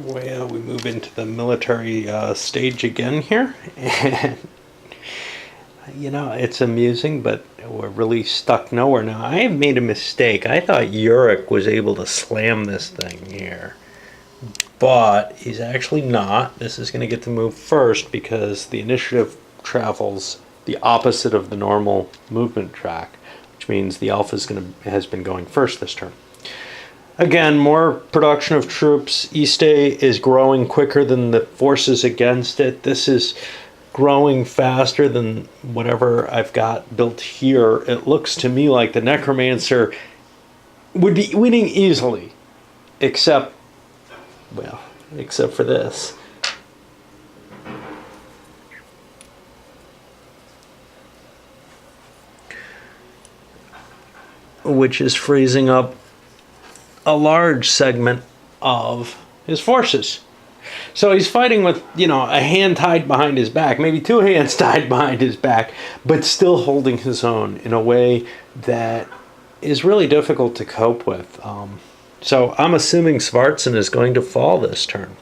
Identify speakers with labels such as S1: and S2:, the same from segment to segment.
S1: Well, we move into the military stage again here, and you know, it's amusing, but we're really stuck nowhere now. I have made a mistake. I thought Yurik was able to slam this thing here, but he's actually not. This is going to get to move first because the initiative travels the opposite of the normal movement track, which means the Alpha has been going first this turn. Again, more production of troops. East A is growing quicker than the forces against it. This is growing faster than whatever I've got built here. It looks to me like the Necromancer would be winning easily, except for this. Which is freezing up a large segment of his forces. So he's fighting with, you know, a hand tied behind his back, maybe two hands tied behind his back, but still holding his own in a way that is really difficult to cope with. So I'm assuming Svartson is going to fall this turn.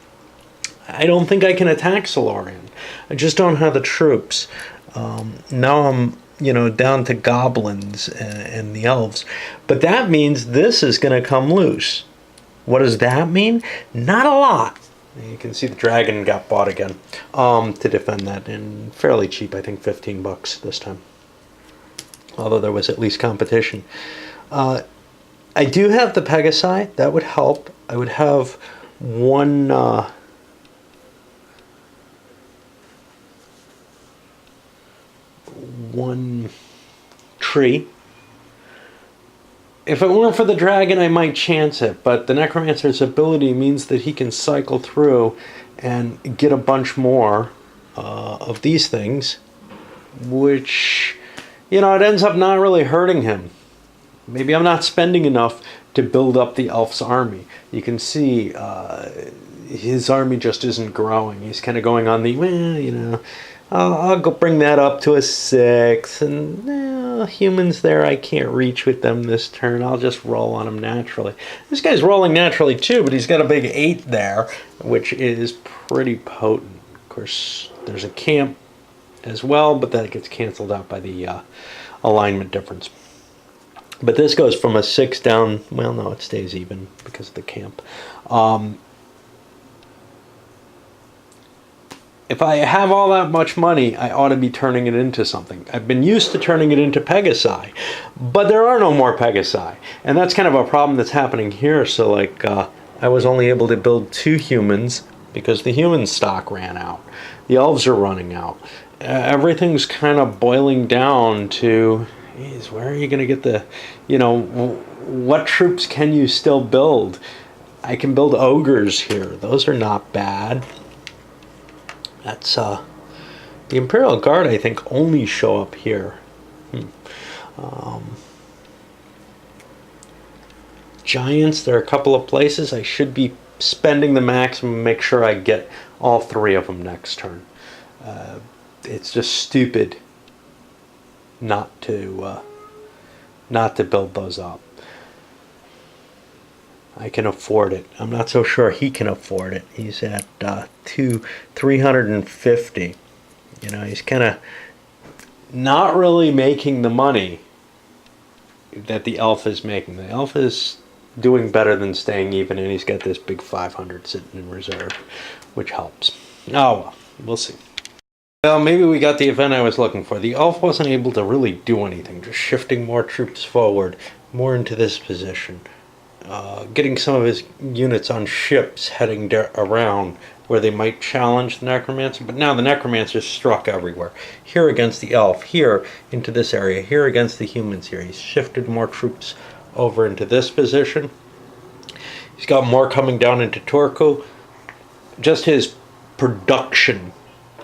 S1: I don't think I can attack Solarian. I just don't have the troops. Now I'm, you know, down to goblins and the elves. But that means this is going to come loose. What does that mean? Not a lot. You can see the dragon got bought again to defend that, and fairly cheap, I think $15 this time. Although there was at least competition. I do have the Pegasi. That would help. I would have one tree. If it weren't for the dragon, I might chance it, but the Necromancer's ability means that he can cycle through and get a bunch more of these things, which, you know, it ends up not really hurting him. Maybe I'm not spending enough to build up the elf's army. You can see his army just isn't growing. He's kind of going on the, well, you know, I'll go bring that up to a 6, and humans there, I can't reach with them this turn. I'll just roll on them naturally. This guy's rolling naturally too, but he's got a big 8 there, which is pretty potent. Of course, there's a camp as well, but that gets canceled out by the alignment difference. But this goes from a 6 down, well, no, it stays even because of the camp. If I have all that much money, I ought to be turning it into something. I've been used to turning it into Pegasi, but there are no more Pegasi. And that's kind of a problem that's happening here. So, like, I was only able to build 2 humans because the human stock ran out. The elves are running out. Everything's kind of boiling down to, geez, where are you going to get the, you know, what troops can you still build? I can build ogres here. Those are not bad. That's, the Imperial Guard, I think, only show up here. Giants, there are a couple of places. I should be spending the maximum, make sure I get all 3 of them next turn. It's just stupid not to build those up. I can afford it. I'm not so sure he can afford it. He's at 350. You know, he's kind of not really making the money that the elf is making. The elf is doing better than staying even, and he's got this big 500 sitting in reserve, which helps. Oh well, we'll see. Well, maybe we got the event I was looking for. The elf wasn't able to really do anything, just shifting more troops forward, more into this position. Getting some of his units on ships heading around where they might challenge the Necromancer, but now the Necromancer struck everywhere. Here against the elf, here into this area, here against the humans here. He's shifted more troops over into this position. He's got more coming down into Turku. Just his production,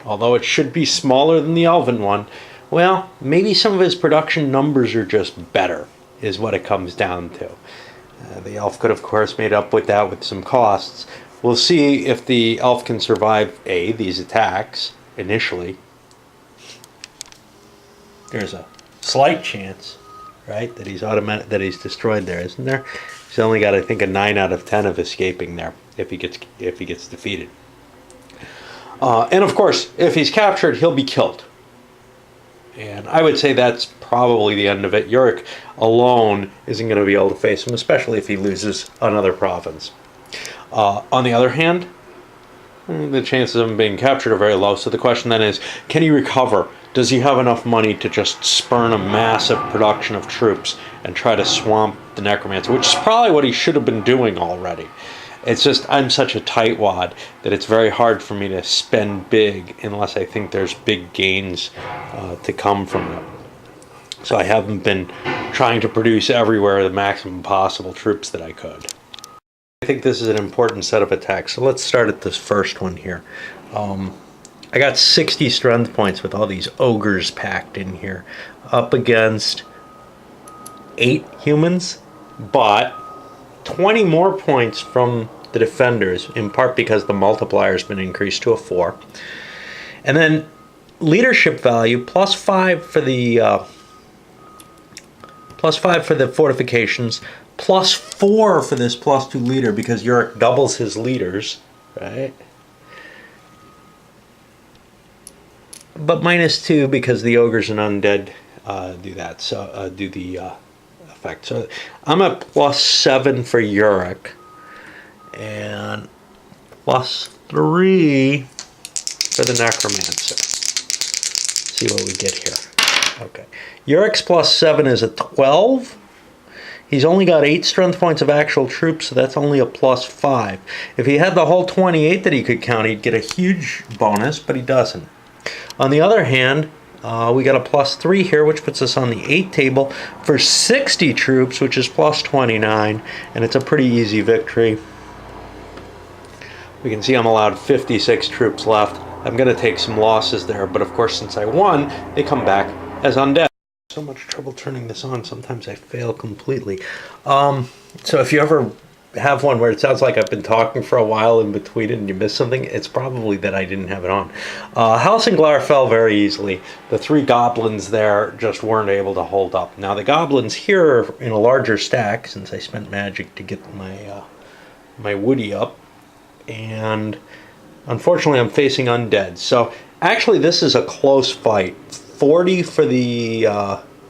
S1: although it should be smaller than the Elven one, well, maybe some of his production numbers are just better, is what it comes down to. The elf could, of course, made up with that with some costs. We'll see if the elf can survive, these attacks initially. There's a slight chance, right, that he's destroyed there, isn't there? He's only got, I think, a 9 out of 10 of escaping there. if he gets defeated. And of course, if he's captured, he'll be killed. And I would say that's probably the end of it. Yorick alone isn't going to be able to face him, especially if he loses another province. On the other hand, the chances of him being captured are very low. So the question then is, can he recover? Does he have enough money to just spurn a massive production of troops and try to swamp the Necromancer, which is probably what he should have been doing already. It's just, I'm such a tightwad that it's very hard for me to spend big unless I think there's big gains to come from it. So I haven't been trying to produce everywhere the maximum possible troops that I could. I think this is an important set of attacks. So let's start at this first one here. I got 60 strength points with all these ogres packed in here, up against 8 humans, but 20 more points from the defenders, in part because the multiplier has been increased to a 4. And then leadership value, +5 for the +5 for the fortifications, +4 for this +2 leader, because Yorick doubles his leaders, right? But -2 because the ogres and undead do that. So do the effect. So I'm at +7 for Yorick, and +3 for the Necromancer. Let's see what we get here. Okay, Yorick's +7 is a 12. He's only got 8 strength points of actual troops, so that's only a +5. If he had the whole 28 that he could count, he'd get a huge bonus, but he doesn't. On the other hand, we got a +3 here, which puts us on the 8 table for 60 troops, which is +29, and it's a pretty easy victory. We can see I'm allowed 56 troops left. I'm going to take some losses there, but of course, since I won, they come back as undead. So much trouble turning this on, sometimes I fail completely. So if you ever have one where it sounds like I've been talking for a while in between and you miss something, it's probably that I didn't have it on. Helsinglar fell very easily. The 3 goblins there just weren't able to hold up. Now the goblins here are in a larger stack, since I spent magic to get my woody up, and unfortunately I'm facing undead. So actually this is a close fight. 40 for the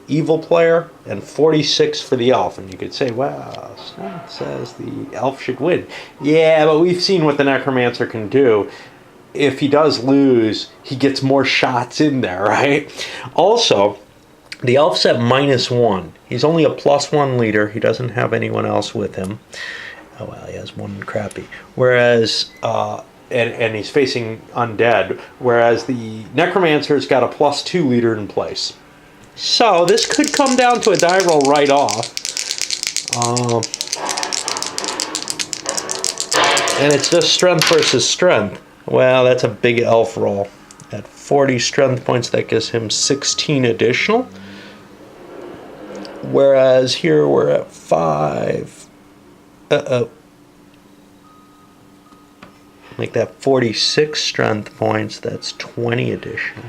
S1: evil player and 46 for the elf, and you could say, wow, Snot says the elf should win. Yeah, but we've seen what the Necromancer can do. If he does lose, he gets more shots in there, right? Also, the elf's at -1. He's only a +1 leader. He doesn't have anyone else with him. Oh well, he has one crappy. Whereas and he's facing undead, whereas the Necromancer's got a +2 leader in place. So this could come down to a die roll right off. And it's just strength versus strength. Well, that's a big elf roll. At 40 strength points, that gives him 16 additional. Whereas here we're at 5. Make that 46 strength points, that's 20 additional.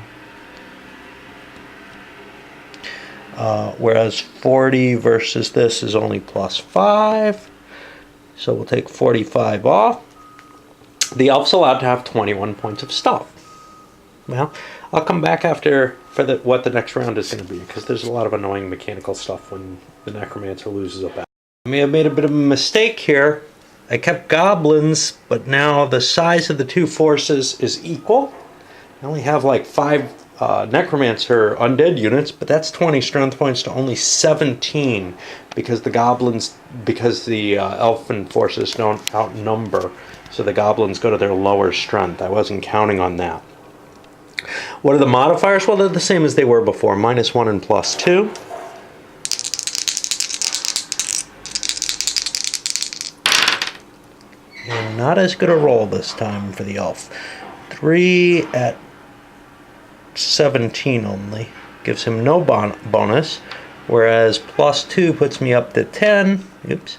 S1: Whereas 40 versus this is only +5. So we'll take 45 off. The elf's allowed to have 21 points of stuff. Well, I'll come back after for what the next round is going to be, because there's a lot of annoying mechanical stuff when the Necromancer loses a battle. I may have made a bit of a mistake here. I kept goblins, but now the size of the 2 forces is equal. I only have like 5 Necromancer undead units, but that's 20 strength points to only 17 because the elfin forces don't outnumber, so the goblins go to their lower strength. I wasn't counting on that. What are the modifiers? Well, they're the same as they were before, -1 and +2. And not as good a roll this time for the elf. 3 at 17 only. Gives him no bonus, whereas +2 puts me up to 10. Oops.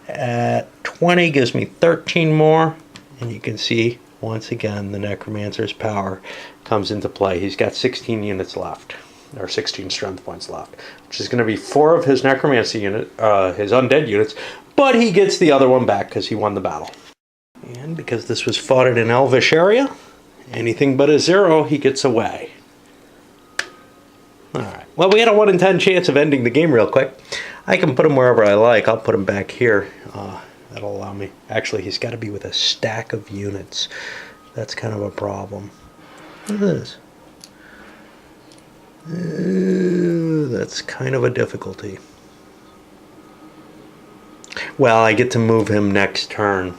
S1: At 20 gives me 13 more, and you can see once again the Necromancer's power comes into play. He's got 16 units left, or 16 strength points left, which is going to be 4 of his Necromancy unit, his undead units, but he gets the other one back because he won the battle. And because this was fought in an elvish area, anything but a 0, he gets away. Alright, well, we had a 1 in 10 chance of ending the game real quick. I can put him wherever I like. I'll put him back here. That'll allow me. Actually, he's got to be with a stack of units. That's kind of a problem. Look at this. That's kind of a difficulty. Well, I get to move him next turn.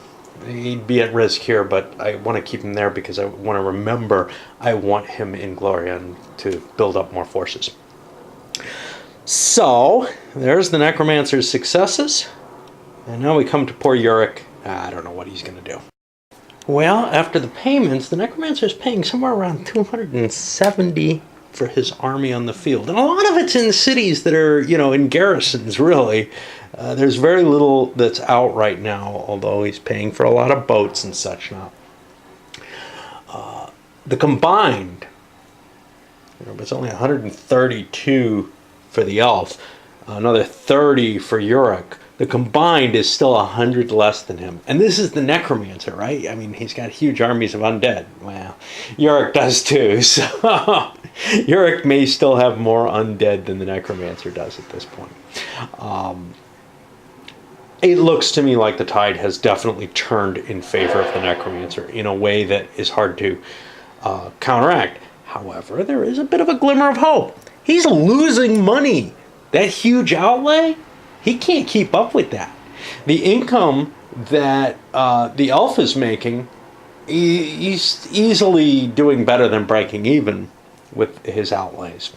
S1: He'd be at risk here, but I want to keep him there because I want to remember I want him in Glorian to build up more forces. So, there's the Necromancer's successes. And now we come to poor Uric. I don't know what he's going to do. Well, after the payments, the Necromancer is paying somewhere around 270 for his army on the field. And a lot of it's in cities that are, in garrisons, really. There's very little that's out right now, although he's paying for a lot of boats and such now. The combined, it's only 132 for the elf, another 30 for Uric. The combined is still 100 less than him. And this is the Necromancer, right? I mean, he's got huge armies of undead. Well, Uric does too, so Uric may still have more undead than the Necromancer does at this point. It looks to me like the tide has definitely turned in favor of the Necromancer in a way that is hard to counteract. However, there is a bit of a glimmer of hope. He's losing money. That huge outlay, he can't keep up with that. The income that the elf is making, he's easily doing better than breaking even with his outlays.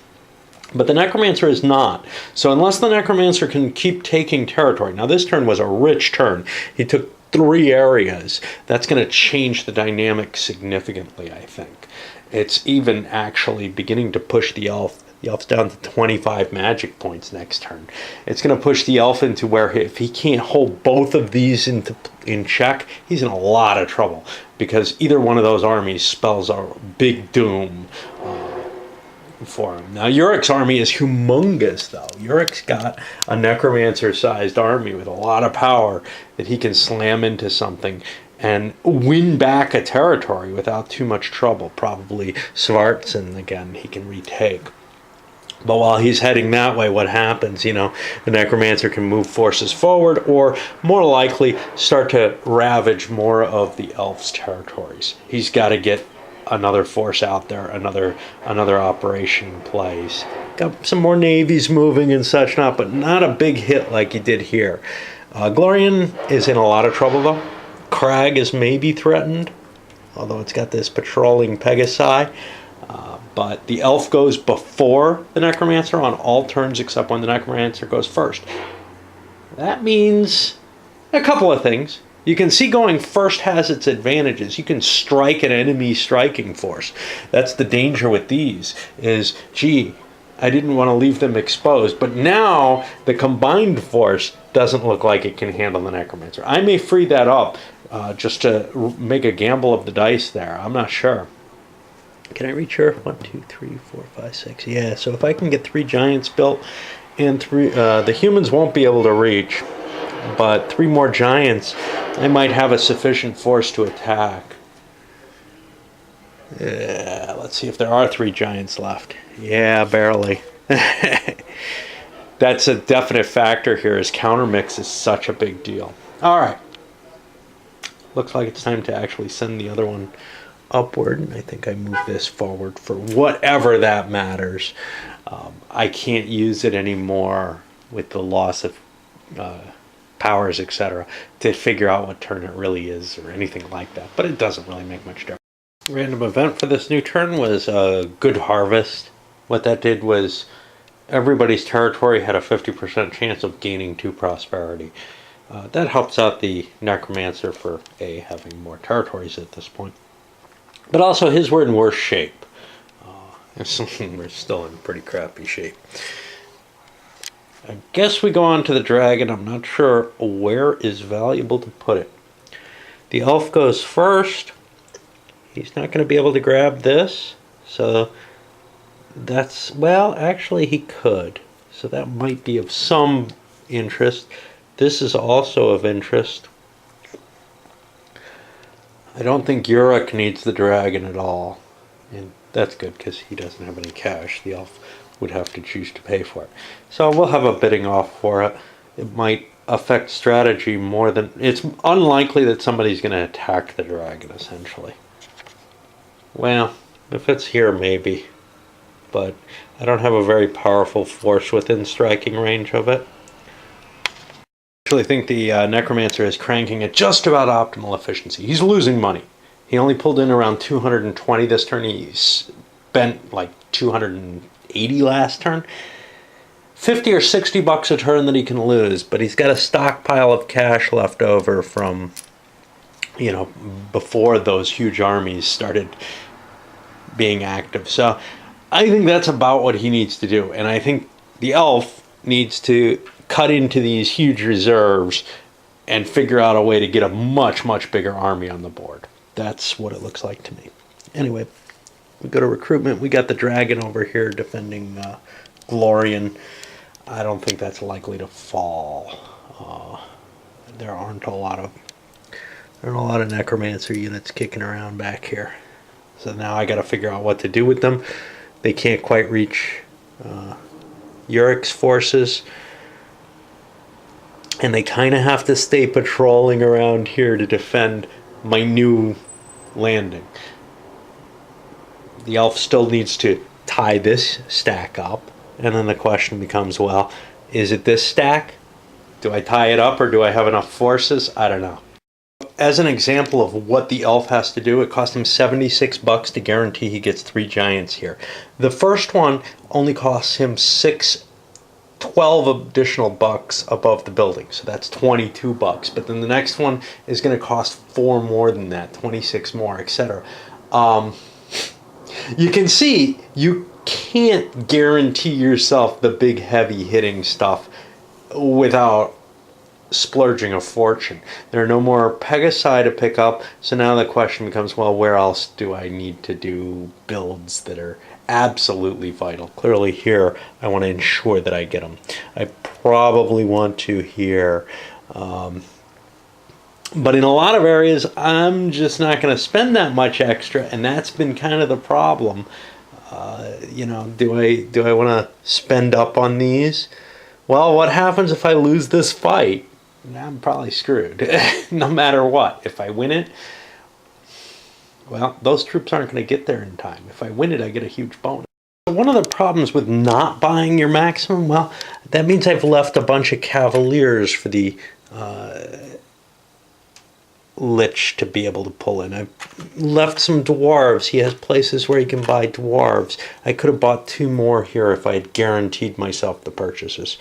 S1: But the Necromancer is not. So unless the Necromancer can keep taking territory. Now this turn was a rich turn. He took 3 areas. That's going to change the dynamic significantly, I think. It's even actually beginning to push the elf. The elf's down to 25 magic points next turn. It's going to push the elf into where if he can't hold both of these in check, he's in a lot of trouble. Because either one of those armies spells a big doom for him. Now, Uric's army is humongous, though. Uric's got a Necromancer-sized army with a lot of power that he can slam into something and win back a territory without too much trouble. Probably Svartsen, again, he can retake. But while he's heading that way, what happens? The Necromancer can move forces forward or, more likely, start to ravage more of the elf's territories. He's got to get another force out there, another operation in place. Got some more navies moving and such, but not a big hit like he did here. Glorian is in a lot of trouble, though. Crag is maybe threatened, although it's got this patrolling Pegasi. But the elf goes before the Necromancer on all turns except when the Necromancer goes first. That means a couple of things. You can see going first has its advantages. You can strike an enemy striking force. That's the danger with these, is, gee, I didn't want to leave them exposed. But now the combined force doesn't look like it can handle the Necromancer. I may free that up just to make a gamble of the dice there. I'm not sure. Can I reach her? 1, 2, 3, 4, 5, 6. Yeah, so if I can get 3 giants built and 3, the humans won't be able to reach. But 3 more giants, I might have a sufficient force to attack. Yeah, let's see if there are 3 giants left. Yeah, barely. That's a definite factor here, as countermix is such a big deal. All right. Looks like it's time to actually send the other one upward. And I think I move this forward for whatever that matters. I can't use it anymore with the loss of powers, etc., to figure out what turn it really is or anything like that. But it doesn't really make much difference. Random event for this new turn was a good harvest. What that did was everybody's territory had a 50% chance of gaining 2 prosperity. That helps out the Necromancer for having more territories at this point. But also his were in worse shape. We're still in pretty crappy shape. I guess we go on to the dragon. I'm not sure where is valuable to put it. The elf goes first. He's not going to be able to grab this. So that's, well, actually he could. So that might be of some interest. This is also of interest. I don't think Yurik needs the dragon at all. And that's good because he doesn't have any cash. The elf would have to choose to pay for it. So we'll have a bidding off for it. It might affect strategy more than... It's unlikely that somebody's going to attack the dragon, essentially. Well, if it's here, maybe. But I don't have a very powerful force within striking range of it. I actually think the Necromancer is cranking at just about optimal efficiency. He's losing money. He only pulled in around 220 this turn. He spent like 280 last turn. 50 or 60 bucks a turn that he can lose, but he's got a stockpile of cash left over from, you know, before those huge armies started being active. So I think that's about what he needs to do. And I think the elf needs to cut into these huge reserves and figure out a way to get a much, much bigger army on the board. That's what it looks like to me. Anyway, we go to recruitment. We got the dragon over here defending Glorian. I don't think that's likely to fall. There aren't a lot of Necromancer units kicking around back here. So now I got to figure out what to do with them. They can't quite reach Yurik's forces. And they kind of have to stay patrolling around here to defend my new landing. The elf still needs to tie this stack up. And then the question becomes, well, is it this stack? Do I tie it up or do I have enough forces? I don't know. As an example of what the elf has to do, it cost him 76 bucks to guarantee he gets 3 giants here. The first one only costs him 12 additional bucks above the building, so that's 22 bucks. But then the next one is going to cost 4 more than that, 26 more, etc. You can see you can't guarantee yourself the big heavy hitting stuff without splurging a fortune. There are no more Pegasi to pick up, so now the question becomes, well, where else do I need to do builds that are absolutely vital? Clearly here I want to ensure that I get them. I probably want to here, but in a lot of areas I'm just not going to spend that much extra, and that's been kind of the problem. You know, do I want to spend up on these? Well, what happens if I lose this fight? I'm probably screwed no matter what. If I win it, well, those troops aren't going to get there in time. If I win it, I get a huge bonus. One of the problems with not buying your maximum, well, that means I've left a bunch of cavaliers for the Lich to be able to pull in. I've left some dwarves. He has places where he can buy dwarves. I could have bought 2 more here if I had guaranteed myself the purchases.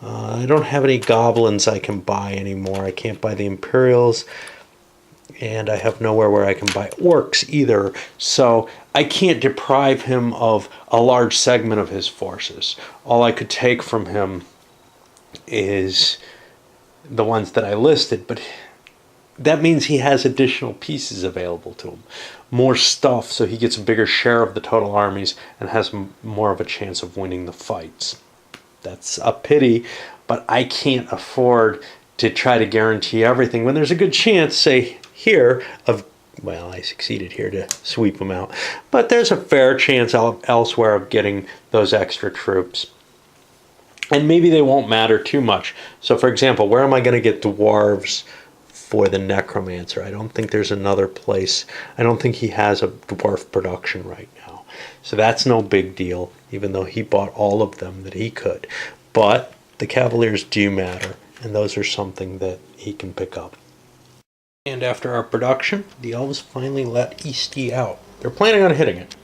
S1: I don't have any goblins I can buy anymore. I can't buy the Imperials. And I have nowhere where I can buy orcs either. So I can't deprive him of a large segment of his forces. All I could take from him is the ones that I listed. But that means he has additional pieces available to him. More stuff, so he gets a bigger share of the total armies and has more of a chance of winning the fights. That's a pity, but I can't afford to try to guarantee everything when there's a good chance, say here, of, well, I succeeded here to sweep them out, but there's a fair chance elsewhere of getting those extra troops. And maybe they won't matter too much. So for example, where am I going to get dwarves for the Necromancer? I don't think there's another place. I don't think he has a dwarf production right now. So that's no big deal, even though he bought all of them that he could. But the Cavaliers do matter, and those are something that he can pick up. And after our production, the elves finally let Eastie out. They're planning on hitting it.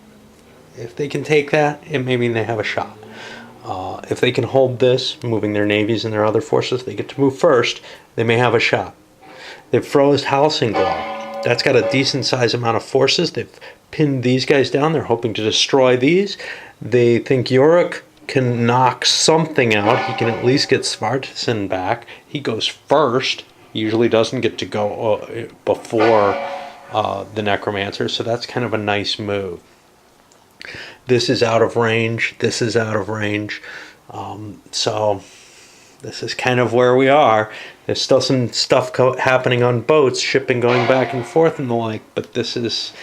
S1: If they can take that, it may mean they have a shot. If they can hold this, moving their navies and their other forces, they get to move first, they may have a shot. They've froze Halsinglaw. That's got a decent size amount of forces. They've pinned these guys down. They're hoping to destroy these. They think Yurik can knock something out. He can at least get Svartsen back. He goes first. He usually doesn't get to go before the Necromancer, so that's kind of a nice move. This is out of range. This is out of range. So this is kind of where we are. There's still some stuff happening on boats, shipping going back and forth and the like, but this is,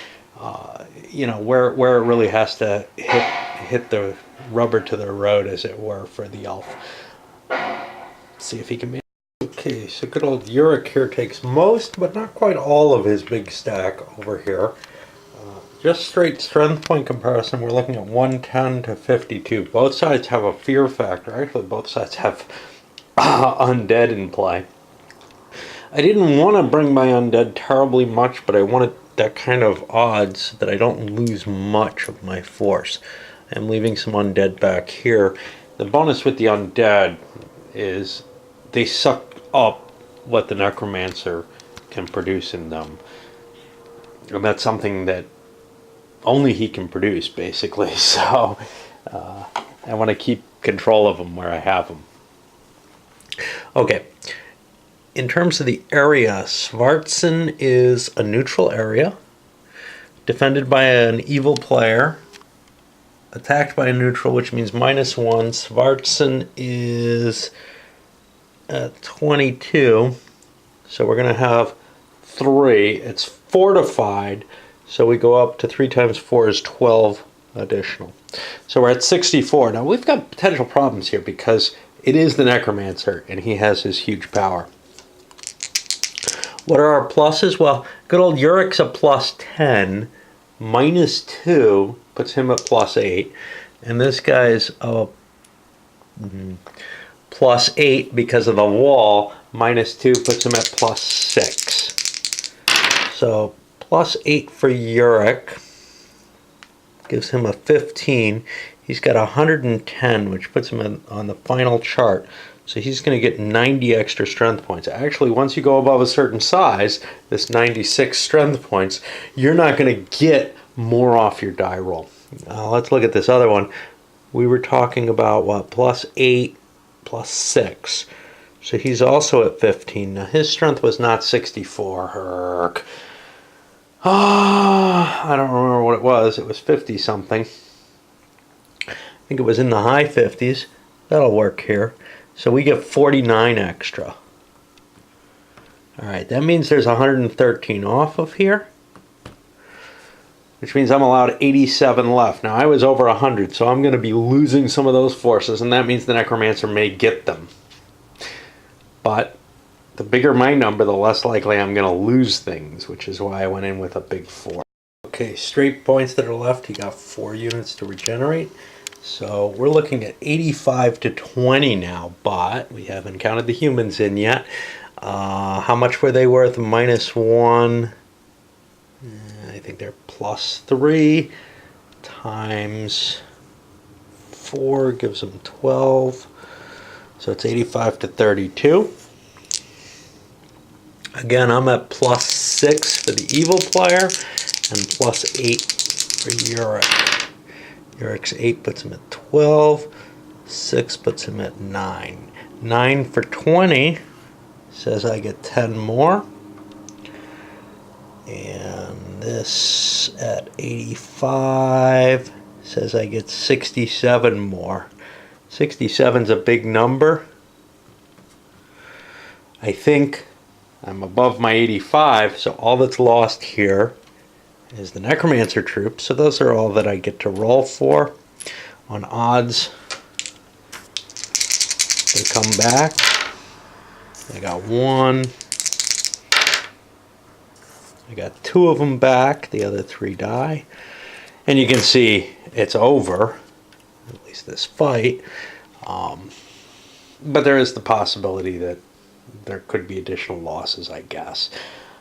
S1: you know, where it really has to hit the rubber to the road, as it were, for the elf. See if he can make. Okay, so good old Uric here takes most, but not quite all of his big stack over here. Just straight strength point comparison, we're looking at 110 to 52. Both sides have a fear factor. Actually, both sides have undead in play. I didn't want to bring my undead terribly much, but I wanted that kind of odds that I don't lose much of my force. I'm leaving some undead back here. The bonus with the undead is they suck up what the necromancer can produce in them. And that's something that only he can produce, basically. So I want to keep control of them where I have them. Okay. In terms of the area, Svartsen is a neutral area, defended by an evil player, attacked by a neutral, which means -1. Svartsen is at 22, so we're going to have 3. It's fortified, so we go up to 3 times 4 is 12 additional. So we're at 64. Now we've got potential problems here because it is the necromancer and he has his huge power. What are our pluses? Well, good old Uric's a +10. -2 puts him at +8. And this guy's a +8 because of the wall. -2 puts him at +6. So +8 for Uric gives him a 15. He's got 110, which puts him on the final chart. So he's going to get 90 extra strength points. Actually, once you go above a certain size, this 96 strength points, you're not going to get more off your die roll. Let's look at this other one. We were talking about, what, +8, +6. So he's also at 15. Now his strength was not 64. Herc. I don't remember what it was. It was 50 something. I think it was in the high 50s. That'll work here. So we get 49 extra. Alright, that means there's 113 off of here, which means I'm allowed 87 left. Now I was over 100, so I'm going to be losing some of those forces, and that means the necromancer may get them. But the bigger my number, the less likely I'm going to lose things, which is why I went in with a big 4. Okay, straight points that are left, he got 4 units to regenerate. So we're looking at 85 to 20 now, but we haven't counted the humans in yet. How much were they worth? -1. I think they're +3 times 4 gives them 12. So it's 85 to 32. Again, I'm at +6 for the evil player and +8 for Uric. Uric's 8 puts him at 12. 6 puts him at 9. 9 for 20 says I get 10 more. And this at 85 says I get 67 more. 67's a big number. I think I'm above my 85, so all that's lost here is the necromancer troops. So those are all that I get to roll for. On odds, they come back. I got 1. I got 2 of them back. The other 3 die. And you can see it's over, at least this fight. But there is the possibility that there could be additional losses, I guess.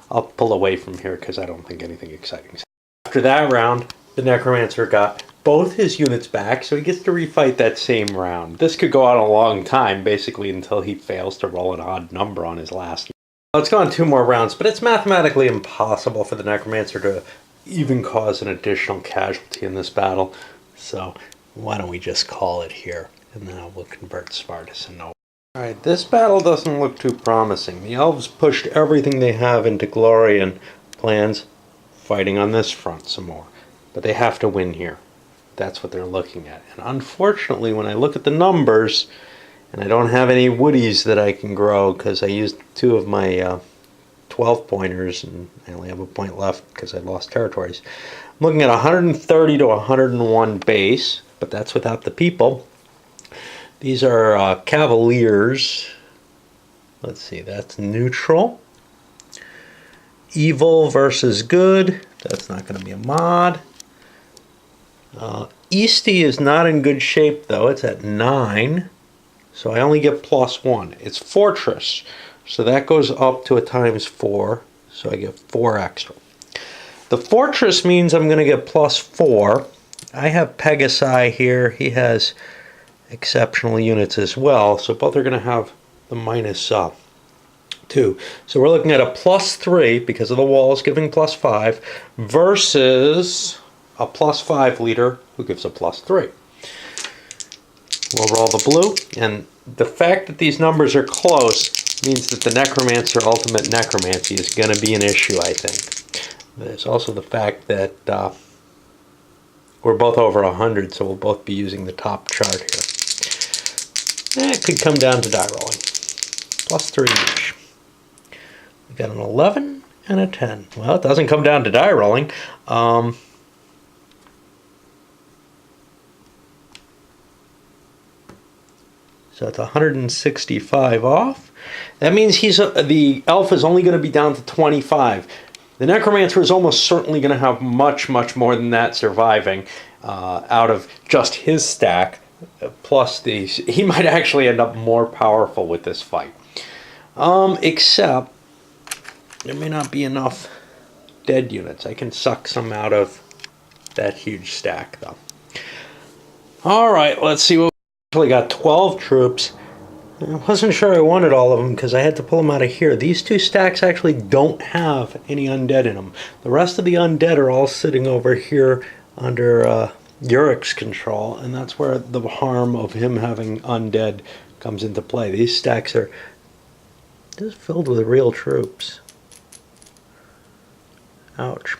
S1: I'll pull away from here because I don't think anything exciting. After that round, the necromancer got both his units back, so he gets to refight that same round. This could go on a long time, basically until he fails to roll an odd number on his last. Let's go on 2 more rounds, but it's mathematically impossible for the necromancer to even cause an additional casualty in this battle. So why don't we just call it here, and then we'll convert Spartus and Nova. Alright, this battle doesn't look too promising. The elves pushed everything they have into Glorian plans, fighting on this front some more. But they have to win here. That's what they're looking at. And unfortunately, when I look at the numbers, And I don't have any woodies that I can grow because I used 2 of my 12 pointers and I only have a point left because I lost territories. I'm looking at 130 to 101 base, but that's without the people. These are Cavaliers. Let's see, that's neutral. Evil versus good. That's not going to be a mod. Eastie is not in good shape though. It's at 9. So I only get +1. It's Fortress. So that goes up to a ×4. So I get 4 extra. The Fortress means I'm going to get +4. I have Pegasi here. He has exceptional units as well. So both are going to have the -2. So we're looking at a +3 because of the walls giving +5 versus a +5 leader who gives a +3. We'll roll the blue, and the fact that these numbers are close means that the Necromancer Ultimate Necromancy is going to be an issue, I think. There's also the fact that we're both over 100, so we'll both be using the top chart here. It could come down to die rolling. +3 each. We got an 11 and a 10. Well, it doesn't come down to die rolling. So it's 165 off. That means the elf is only going to be down to 25. The Necromancer is almost certainly going to have much, much more than that surviving out of just his stack. Plus these, he might actually end up more powerful with this fight. Except there may not be enough dead units. I can suck some out of that huge stack though. All right, let's see what. Actually got 12 troops. I wasn't sure I wanted all of them because I had to pull them out of here. These 2 stacks actually don't have any undead in them. The rest of the undead are all sitting over here under Urik's control, and that's where the harm of him having undead comes into play. These stacks are just filled with real troops. Ouch.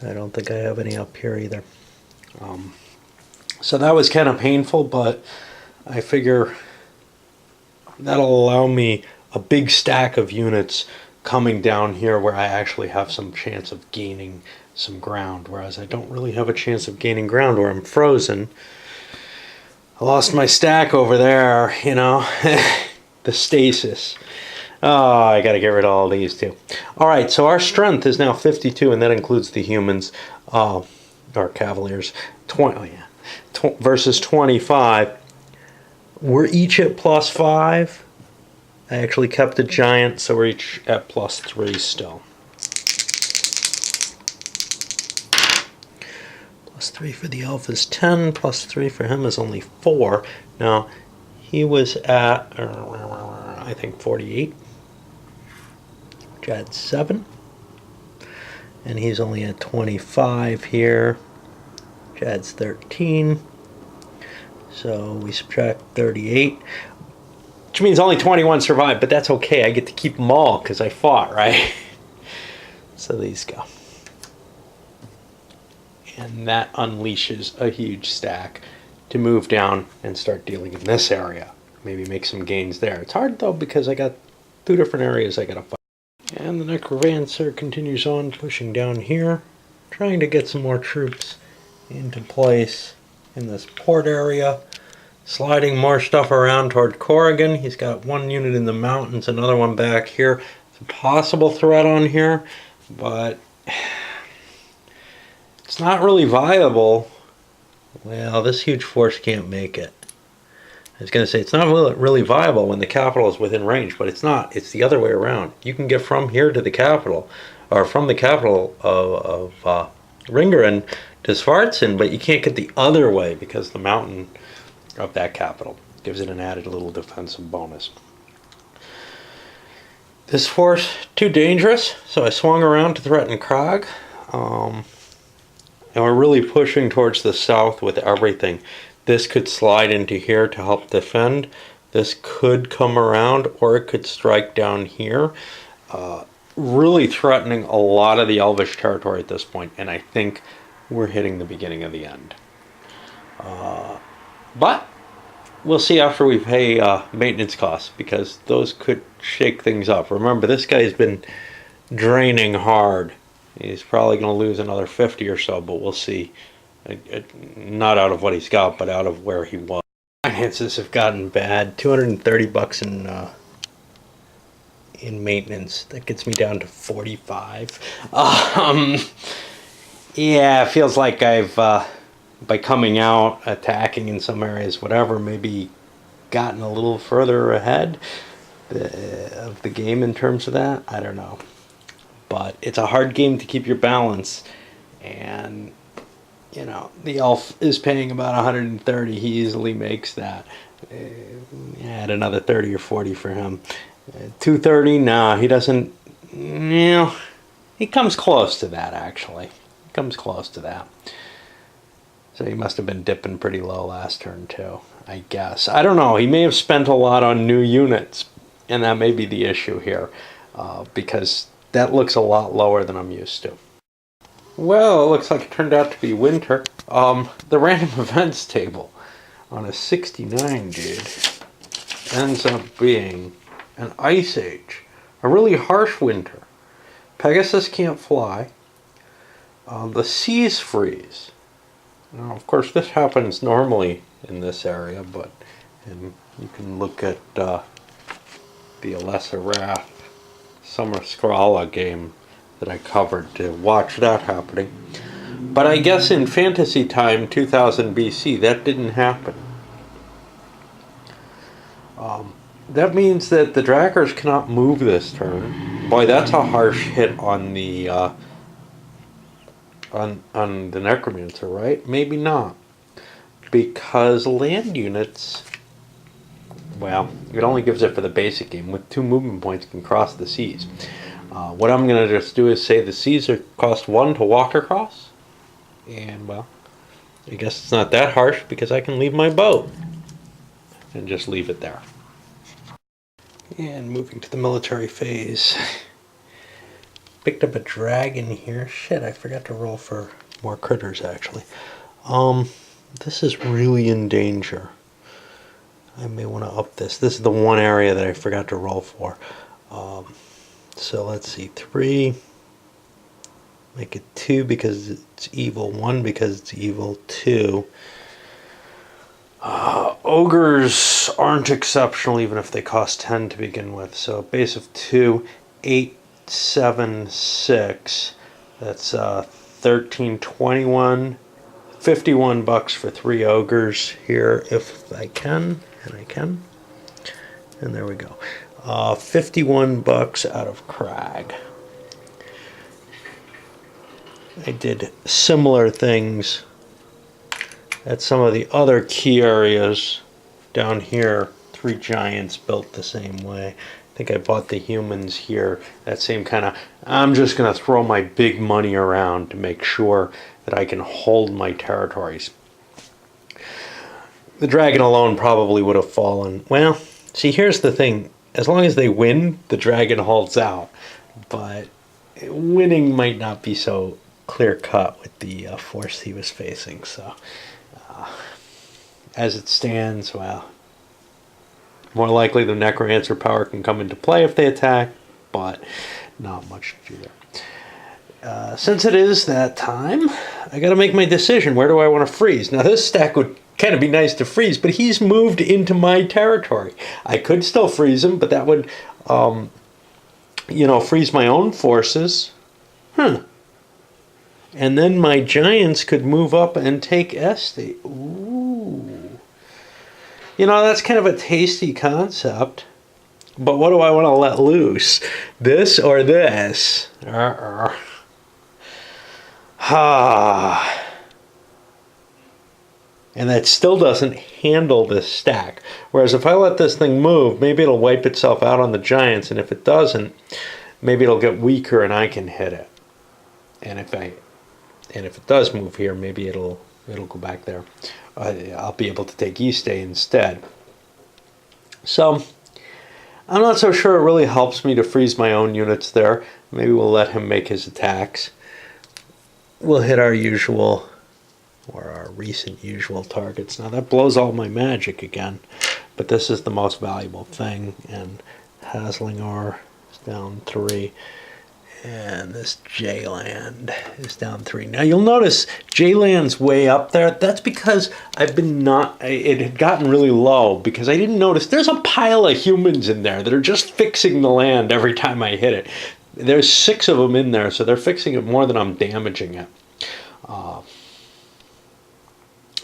S1: I don't think I have any up here either. So that was kind of painful, but I figure that'll allow me a big stack of units coming down here where I actually have some chance of gaining some ground, whereas I don't really have a chance of gaining ground where I'm frozen. I lost my stack over there, you know, the stasis. Oh, I gotta get rid of all these too. Alright, so our strength is now 52, and that includes the humans, or Cavaliers. 20, oh yeah. Versus 25. We're each at +5. I actually kept the giant, so we're each at +3 still. +3 for the elf is 10, +3 for him is only 4. Now, he was at, I think, 48. Which adds 7. And he's only at 25 here. Which adds 13. So we subtract 38, which means only 21 survived, but that's okay. I get to keep them all because I fought, right? So these go. And that unleashes a huge stack to move down and start dealing in this area. Maybe make some gains there. It's hard though because I got 2 different areas I gotta fight. And the Necromancer continues on pushing down here, trying to get some more troops into place in this port area, sliding more stuff around toward Corrigan. He's got 1 unit in the mountains, another one back here. It's a possible threat on here, but it's not really viable. Well, this huge force can't make it. I was going to say it's not really viable when the capital is within range, but it's not. It's the other way around. You can get from here to the capital, or from the capital of Ringeren to Svartsen, but you can't get the other way because the mountain of that capital gives it an added little defensive bonus. This force too dangerous, so I swung around to threaten Krog. And we're really pushing towards the south with everything. This could slide into here to help defend. This could come around, or it could strike down here. Really threatening a lot of the Elvish territory at this point, and I think we're hitting the beginning of the end. But we'll see after we pay maintenance costs, because those could shake things up. Remember, this guy's been draining hard. He's probably going to lose another 50 or so, but we'll see. Not out of what he's got, but out of where he was. Finances have gotten bad. $230 in maintenance. That gets me down to 45. Yeah, it feels like I've by coming out, attacking in some areas, whatever, maybe gotten a little further ahead of the game in terms of that. I don't know. But it's a hard game to keep your balance. And, you know, the elf is paying about 130. He easily makes that. Add another 30 or 40 for him. 230, nah, he doesn't, you know, he comes close to that, actually. He comes close to that. So he must have been dipping pretty low last turn too, I guess. I don't know. He may have spent a lot on new units, and that may be the issue here, because that looks a lot lower than I'm used to. Well, it looks like it turned out to be winter. The random events table on a 69, dude, ends up being an ice age, a really harsh winter. Pegasus can't fly. The seas freeze. Now, of course, this happens normally in this area, but you can look at the Alessa Wrath Summer Scralla game that I covered to watch that happening. But I guess in fantasy time, 2000 BC, that didn't happen. That means that the Drakkars cannot move this turn. Boy, that's a harsh hit on the on the Necromancer, right? Maybe not, because land units, well, it only gives it for the basic game. With 2 movement points, can cross the seas. What I'm going to just do is say the seas cost 1 to walk across, and well, I guess it's not that harsh because I can leave my boat and just leave it there. And moving to the military phase. Picked up a dragon here. Shit, I forgot to roll for more critters, actually. This is really in danger. I may want to up this. This is the one area that I forgot to roll for. So let's see. 3. Make it 2 because it's evil. 1 because it's evil. 2. Ogres aren't exceptional even if they cost 10 to begin with. So base of 2, 8, 7, 6. That's 13, 21, $51 for 3 ogres here if I can, and I can. And there we go. $51 out of Crag. I did similar things at some of the other key areas down here. 3 giants built the same way. I think I bought the humans here. That same kind of, I'm just going to throw my big money around to make sure that I can hold my territories. The dragon alone probably would have fallen. Well, see, here's the thing. As long as they win, the dragon holds out. But winning might not be so clear-cut with the force he was facing. So, as it stands, well, more likely the Necromancer power can come into play if they attack, but not much to do there. Since it is that time, I got to make my decision. Where do I want to freeze? Now, this stack would kind of be nice to freeze, but he's moved into my territory. I could still freeze him, but that would, freeze my own forces. And then my giants could move up and take Este. Ooh. You know, that's kind of a tasty concept. But what do I want to let loose? This or this? And that still doesn't handle this stack. Whereas if I let this thing move, maybe it'll wipe itself out on the giants. And if it doesn't, maybe it'll get weaker and I can hit it. And if it does move here, maybe it'll go back there. I'll be able to take East Day instead. So I'm not so sure it really helps me to freeze my own units there. Maybe we'll let him make his attacks. We'll hit our usual or our recent usual targets. Now that blows all my magic again, but this is the most valuable thing, and Haslinger is down 3, and this J-Land is down 3. Now you'll notice J-Land's way up there. That's because it had gotten really low because I didn't notice there's a pile of humans in there that are just fixing the land every time I hit it. There's 6 of them in there, so they're fixing it more than I'm damaging it.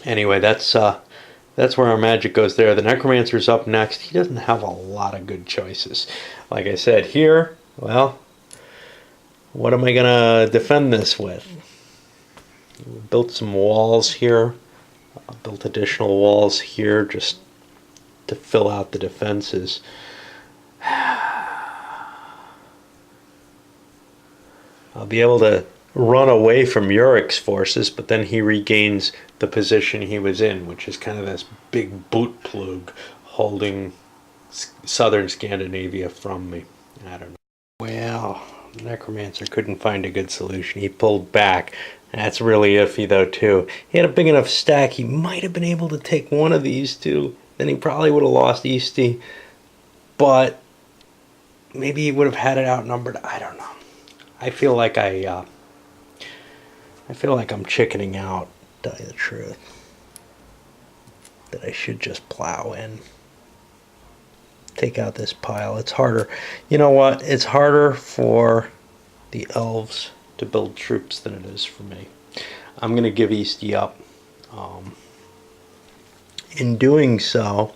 S1: Anyway, that's where our magic goes there. The Necromancer's up next. He doesn't have a lot of good choices. Like I said, here, well, what am I going to defend this with? We built some walls here. Built additional walls here just to fill out the defenses. I'll be able to run away from Urik's forces, but then he regains the position he was in, which is kind of this big boot plug holding southern Scandinavia from me. I don't know. Well, Necromancer couldn't find a good solution. He pulled back. That's really iffy though too. He had a big enough stack. He might have been able to take one of these two. Then he probably would have lost Eastie. But maybe he would have had it outnumbered. I don't know. I feel like I'm chickening out, to tell you the truth. That I should just plow in. Take out this pile. It's harder. You know what? It's harder for the elves to build troops than it is for me. I'm going to give Eastie up. In doing so,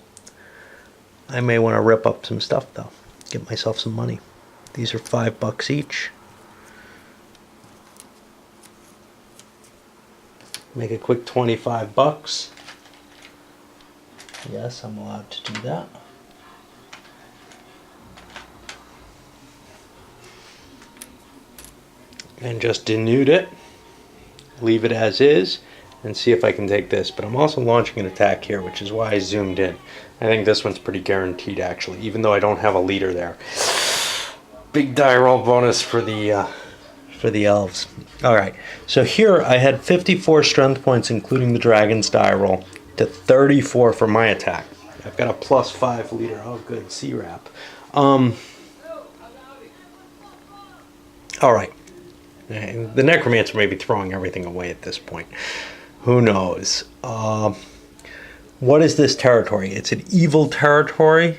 S1: I may want to rip up some stuff though. Get myself some money. These are $5 each. Make a quick $25. Yes, I'm allowed to do that. And just denude it, leave it as is, and see if I can take this. But I'm also launching an attack here, which is why I zoomed in. I think this one's pretty guaranteed, actually, even though I don't have a leader there. Big die roll bonus for the elves. All right, so here I had 54 strength points, including the dragon's die roll, to 34 for my attack. I've got a +5 leader. Oh, good, C-Rap. All right. The Necromancer may be throwing everything away at this point. Who knows? What is this territory? It's an evil territory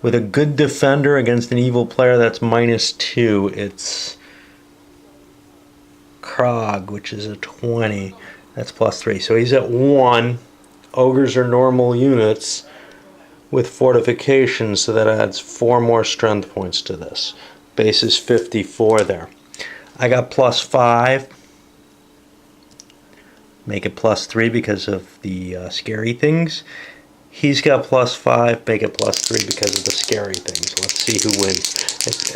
S1: with a good defender against an evil player. That's -2. It's Krog, which is a 20. That's +3. So he's at 1. Ogres are normal units with fortifications, so that adds 4 more strength points to this. Base is 54 there. I got +5. Make it +3 because of the scary things. He's got +5. Make it +3 because of the scary things. Let's see who wins.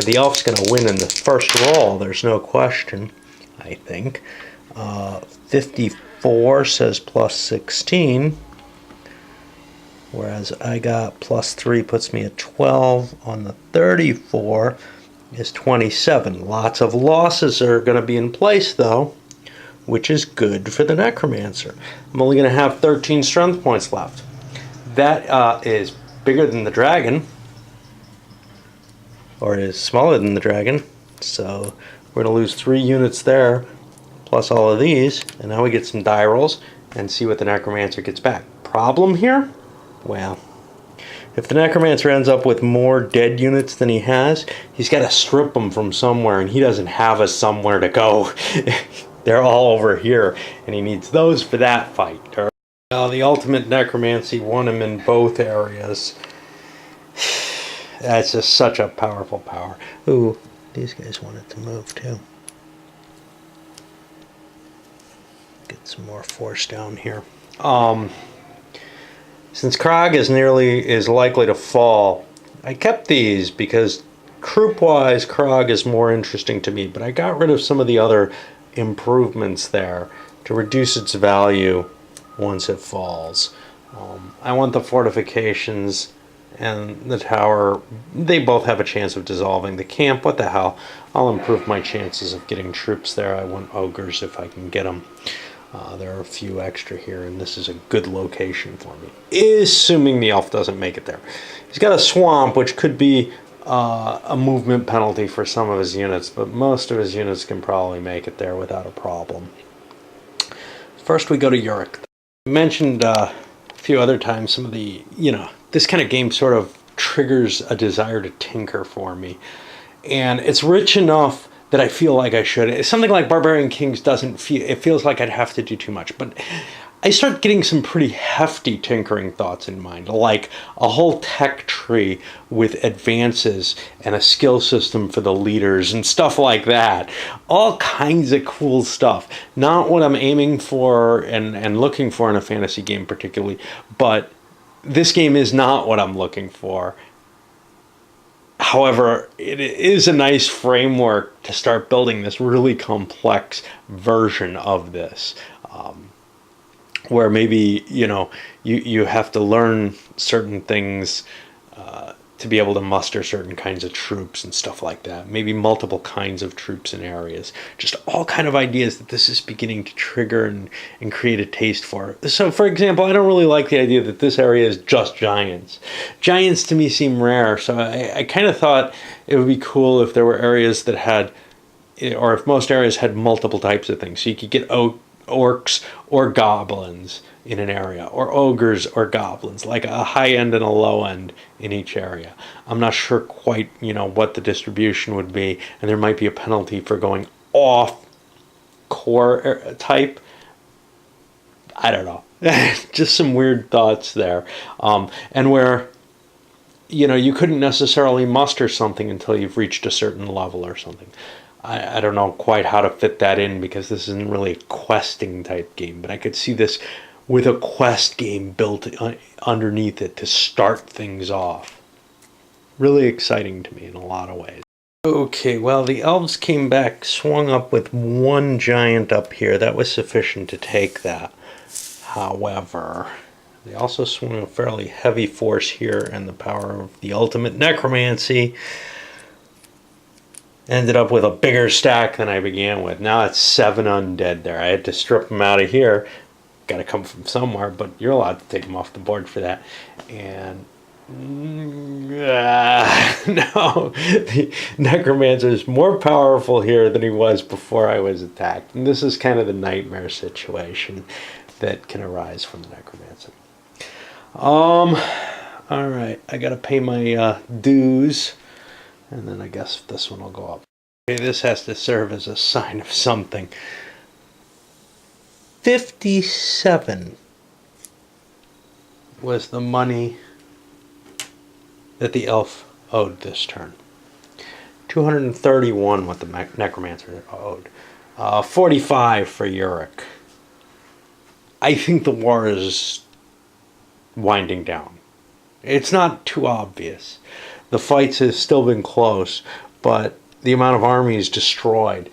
S1: The elf's going to win in the first roll. There's no question, I think. 54 says +16. Whereas I got +3 puts me at 12 on the 34. Is 27. Lots of losses are going to be in place though, which is good for the Necromancer. I'm only going to have 13 strength points left. That is bigger than the dragon, or is smaller than the dragon, so we're going to lose 3 units there, plus all of these, and now we get some die rolls and see what the Necromancer gets back. Problem here? Well, if the Necromancer ends up with more dead units than he has, he's got to strip them from somewhere, and he doesn't have a somewhere to go. They're all over here, and he needs those for that fight. Now, the ultimate Necromancy won him in both areas. That's just such a powerful power. Ooh, these guys wanted to move too. Get some more force down here. Since Krog is likely to fall, I kept these because troop-wise, Krog is more interesting to me, but I got rid of some of the other improvements there to reduce its value once it falls. I want the fortifications and the tower. They both have a chance of dissolving the camp. What the hell? I'll improve my chances of getting troops there. I want ogres if I can get them. There are a few extra here, and this is a good location for me, assuming the elf doesn't make it there. He's got a swamp, which could be a movement penalty for some of his units, but most of his units can probably make it there without a problem. First, we go to Yurik. I mentioned a few other times some of the, this kind of game sort of triggers a desire to tinker for me. And it's rich enough that I feel like I should. Something like Barbarian Kings doesn't feel, it feels like I'd have to do too much. But I start getting some pretty hefty tinkering thoughts in mind, like a whole tech tree with advances and a skill system for the leaders and stuff like that. All kinds of cool stuff. Not what I'm aiming for and looking for in a fantasy game particularly, but this game is not what I'm looking for. However, it is a nice framework to start building this really complex version of this, where maybe, you have to learn certain things to be able to muster certain kinds of troops and stuff like that. Maybe multiple kinds of troops in areas. Just all kind of ideas that this is beginning to trigger and create a taste for. So, for example, I don't really like the idea that this area is just giants. Giants to me seem rare, so I kind of thought it would be cool if there were areas that had, or if most areas had multiple types of things. So you could get orcs or goblins in an area, or ogres or goblins, like a high end and a low end in each area. I'm not sure quite, what the distribution would be, and there might be a penalty for going off core type. I don't know. Just some weird thoughts there. And where, you couldn't necessarily muster something until you've reached a certain level or something. I don't know quite how to fit that in, because this isn't really a questing type game, but I could see this with a quest game built underneath it to start things off. Really exciting to me in a lot of ways. Okay, well, the elves came back, swung up with one giant up here. That was sufficient to take that. However, they also swung a fairly heavy force here, and the power of the ultimate necromancy ended up with a bigger stack than I began with. Now it's 7 undead there. I had to strip them out of here. Got to come from somewhere, but you're allowed to take them off the board for that. And no, the necromancer is more powerful here than he was before I was attacked. And this is kind of the nightmare situation that can arise from the necromancer. All right, I got to pay my dues, and then I guess this one will go up. Okay, this has to serve as a sign of something. 57 was the money that the elf owed this turn. 231 what the necromancer owed. 45 for Yurik. I think the war is winding down. It's not too obvious. The fights have still been close, but the amount of armies destroyed,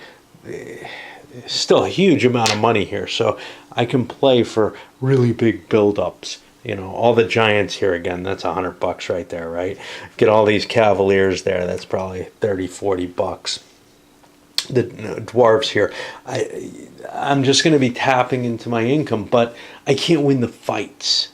S1: still a huge amount of money here, so I can play for really big build-ups. All the giants here again, that's $100 right there, right? Get all these cavaliers there, that's probably $30-40. The dwarves here, I'm just going to be tapping into my income, but I can't win the fights.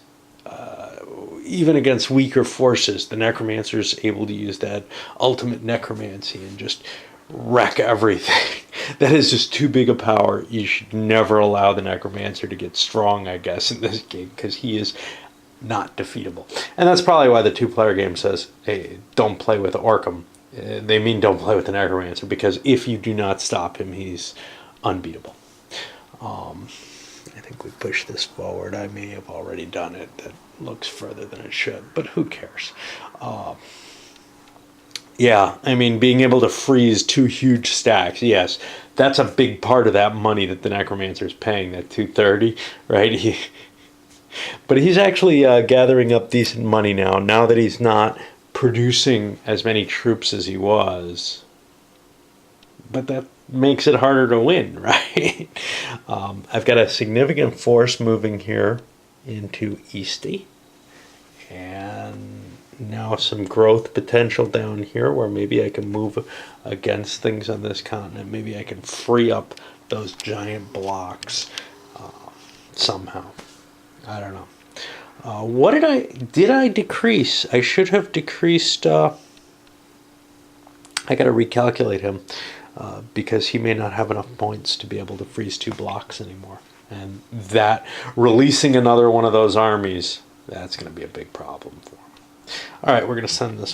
S1: Even against weaker forces, the necromancer is able to use that ultimate necromancy and just wreck everything. That is just too big a power. You should never allow the necromancer to get strong, I guess, in this game, because he is not defeatable. And that's probably why the 2-player game says, hey, don't play with Orcum. They mean don't play with the necromancer, because if you do not stop him, he's unbeatable. I think we push this forward. I may have already done it. That looks further than it should, but who cares? Yeah, I mean, being able to freeze 2 huge stacks, yes, that's a big part of that money that the necromancer is paying, that 230, right? But he's actually gathering up decent money now that he's not producing as many troops as he was. But that makes it harder to win, right? I've got a significant force moving here into Easty, and now some growth potential down here where maybe I can move against things on this continent. Maybe I can free up those giant blocks somehow. I don't know. What did I decrease? I should have decreased. I got to recalculate him because he may not have enough points to be able to freeze 2 blocks anymore. And that releasing another one of those armies, that's going to be a big problem for him. All right, we're going to send this